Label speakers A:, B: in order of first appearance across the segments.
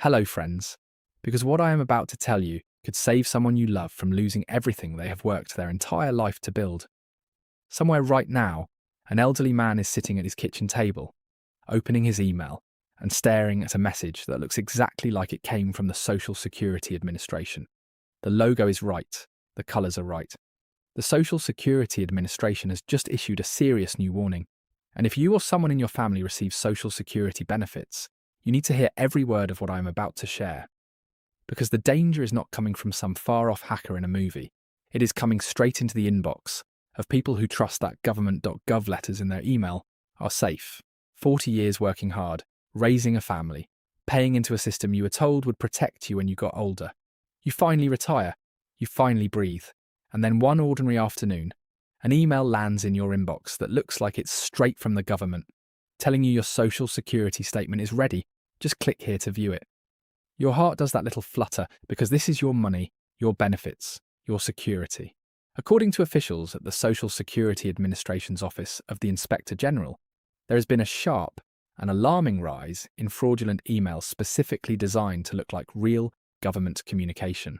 A: Hello, friends, because what I am about to tell you could save someone you love from losing everything they have worked their entire life to build. Somewhere right now, an elderly man is sitting at his kitchen table, opening his email and staring at a message that looks exactly like it came from the Social Security Administration. The logo is right, the colours are right. The Social Security Administration has just issued a serious new warning, and if you or someone in your family receives Social Security benefits, you need to hear every word of what I am about to share. Because the danger is not coming from some far-off hacker in a movie. It is coming straight into the inbox of people who trust that government.gov letters in their email are safe. 40 years working hard, raising a family, paying into a system you were told would protect you when you got older. You finally retire, you finally breathe, and then one ordinary afternoon, an email lands in your inbox that looks like it's straight from the government, telling you your Social Security statement is ready. Just click here to view it. Your heart does that little flutter because this is your money, your benefits, your security. According to officials at the Social Security Administration's Office of the Inspector General, there has been a sharp and alarming rise in fraudulent emails specifically designed to look like real government communication.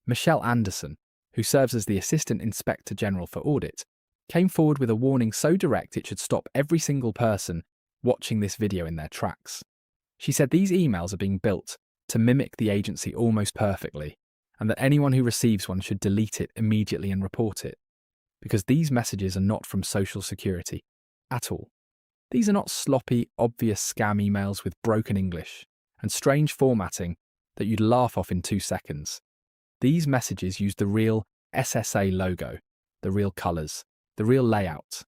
A: Michelle Anderson, who serves as the Assistant Inspector General for Audit, came forward with a warning so direct it should stop every single person watching this video in their tracks. She said these emails are being built to mimic the agency almost perfectly, and that anyone who receives one should delete it immediately and report it, because these messages are not from Social Security at all. These are not sloppy, obvious scam emails with broken English and strange formatting that you'd laugh off in 2 seconds. These messages use the real SSA logo, the real colours, the real layout,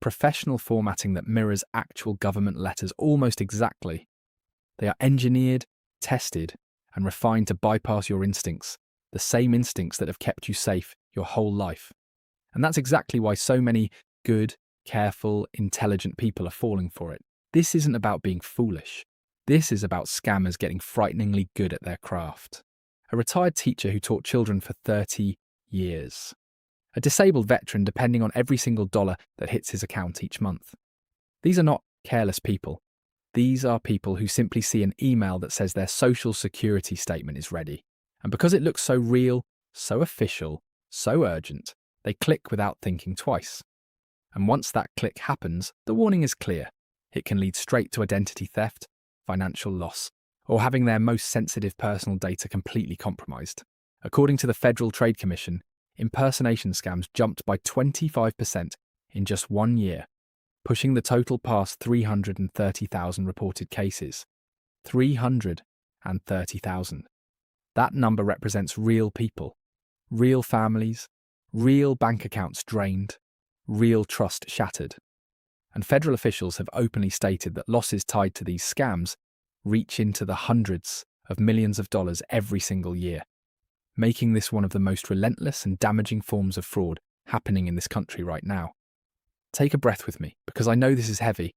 A: professional formatting that mirrors actual government letters almost exactly. They are engineered, tested, and refined to bypass your instincts, the same instincts that have kept you safe your whole life. And that's exactly why so many good, careful, intelligent people are falling for it. This isn't about being foolish. This is about scammers getting frighteningly good at their craft. A retired teacher who taught children for 30 years. A disabled veteran depending on every single dollar that hits his account each month. These are not careless people. These are people who simply see an email that says their Social Security statement is ready. And because it looks so real, so official, so urgent, they click without thinking twice. And once that click happens, the warning is clear. It can lead straight to identity theft, financial loss, or having their most sensitive personal data completely compromised. According to the Federal Trade Commission, impersonation scams jumped by 25% in just 1 year, pushing the total past 330,000 reported cases. 330,000. That number represents real people, real families, real bank accounts drained, real trust shattered. And federal officials have openly stated that losses tied to these scams reach into the hundreds of millions of dollars every single year, making this one of the most relentless and damaging forms of fraud happening in this country right now. Take a breath with me, because I know this is heavy.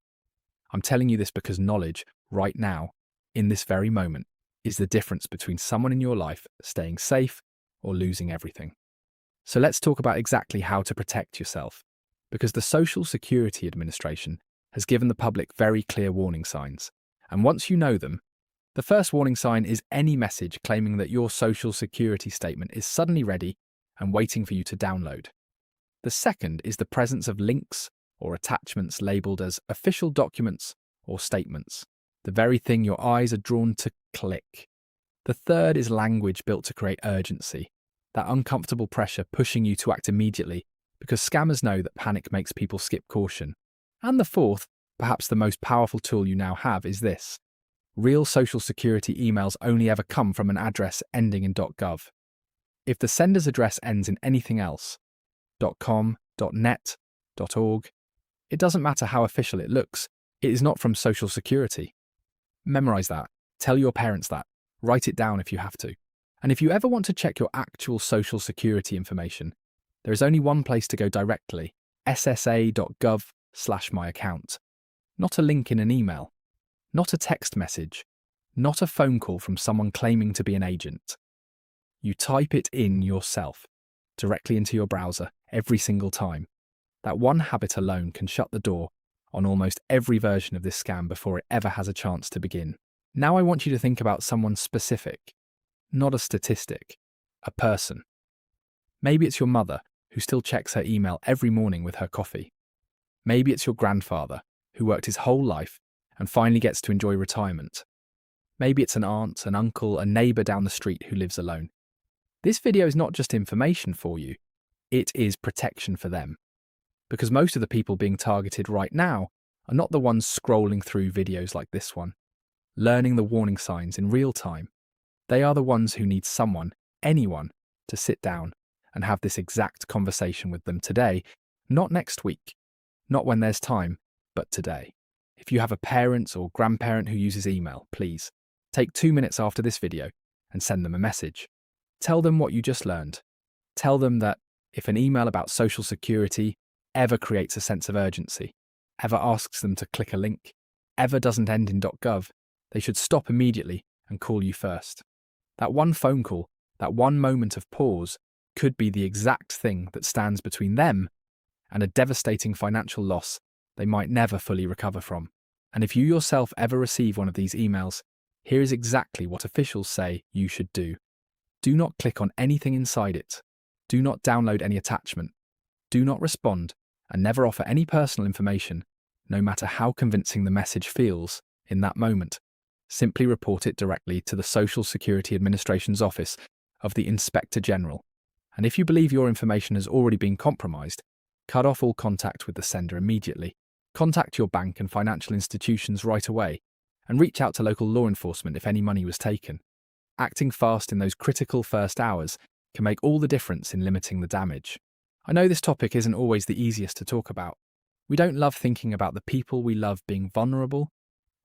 A: I'm telling you this because knowledge, right now, in this very moment, is the difference between someone in your life staying safe or losing everything. So let's talk about exactly how to protect yourself, because the Social Security Administration has given the public very clear warning signs. And once you know them, the first warning sign is any message claiming that your Social Security statement is suddenly ready and waiting for you to download. The second is the presence of links or attachments labelled as official documents or statements, the very thing your eyes are drawn to click. The third is language built to create urgency, that uncomfortable pressure pushing you to act immediately because scammers know that panic makes people skip caution. And the fourth, perhaps the most powerful tool you now have, is this. Real Social Security emails only ever come from an address ending in .gov. If the sender's address ends in anything else, .com, .net, .org, it doesn't matter how official it looks, it is not from Social Security. Memorize that. Tell your parents that. Write it down if you have to. And if you ever want to check your actual Social Security information, there is only one place to go directly, ssa.gov/myaccount. Not a link in an email, not a text message, not a phone call from someone claiming to be an agent. You type it in yourself, directly into your browser, every single time. That one habit alone can shut the door on almost every version of this scam before it ever has a chance to begin. Now I want you to think about someone specific, not a statistic, a person. Maybe it's your mother, who still checks her email every morning with her coffee. Maybe it's your grandfather, who worked his whole life and finally gets to enjoy retirement. Maybe it's an aunt, an uncle, a neighbour down the street who lives alone. This video is not just information for you, it is protection for them. Because most of the people being targeted right now are not the ones scrolling through videos like this one, learning the warning signs in real time. They are the ones who need someone, anyone, to sit down and have this exact conversation with them today, not next week, not when there's time, but today. If you have a parent or grandparent who uses email, please take 2 minutes after this video and send them a message. Tell them what you just learned. Tell them that if an email about Social Security ever creates a sense of urgency, ever asks them to click a link, ever doesn't end in .gov, they should stop immediately and call you first. That one phone call, that one moment of pause, could be the exact thing that stands between them and a devastating financial loss they might never fully recover from. And if you yourself ever receive one of these emails, here is exactly what officials say you should do. Do not click on anything inside it. Do not download any attachment. Do not respond, and never offer any personal information, no matter how convincing the message feels in that moment. Simply report it directly to the Social Security Administration's Office of the Inspector General. And if you believe your information has already been compromised, cut off all contact with the sender immediately. Contact your bank and financial institutions right away, and reach out to local law enforcement if any money was taken. Acting fast in those critical first hours can make all the difference in limiting the damage. I know this topic isn't always the easiest to talk about. We don't love thinking about the people we love being vulnerable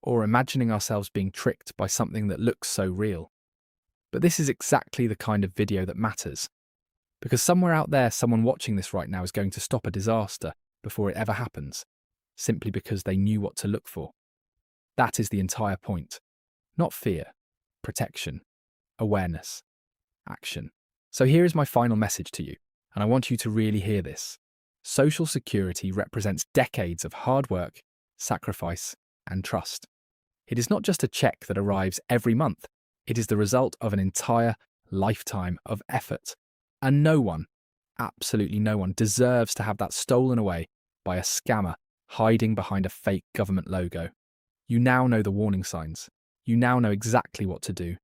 A: or imagining ourselves being tricked by something that looks so real. But this is exactly the kind of video that matters. Because somewhere out there, someone watching this right now is going to stop a disaster before it ever happens, simply because they knew what to look for. That is the entire point. Not fear, protection, awareness, action. So here is my final message to you, and I want you to really hear this. Social Security represents decades of hard work, sacrifice, and trust. It is not just a check that arrives every month. It is the result of an entire lifetime of effort. And no one, absolutely no one, deserves to have that stolen away by a scammer hiding behind a fake government logo. You now know the warning signs. You now know exactly what to do.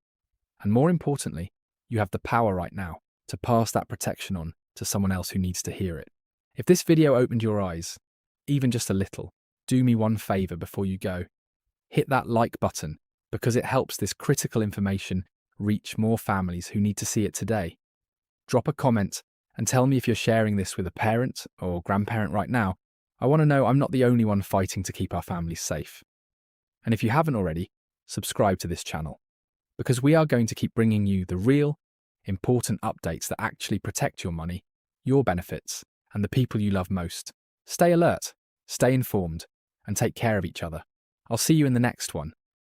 A: And more importantly, you have the power right now to pass that protection on to someone else who needs to hear it. If this video opened your eyes, even just a little, do me one favor before you go. Hit that like button because it helps this critical information reach more families who need to see it today. Drop a comment and tell me if you're sharing this with a parent or grandparent right now. I want to know I'm not the only one fighting to keep our families safe. And if you haven't already, subscribe to this channel, because we are going to keep bringing you the real, important updates that actually protect your money, your benefits, and the people you love most. Stay alert, stay informed, and take care of each other. I'll see you in the next one.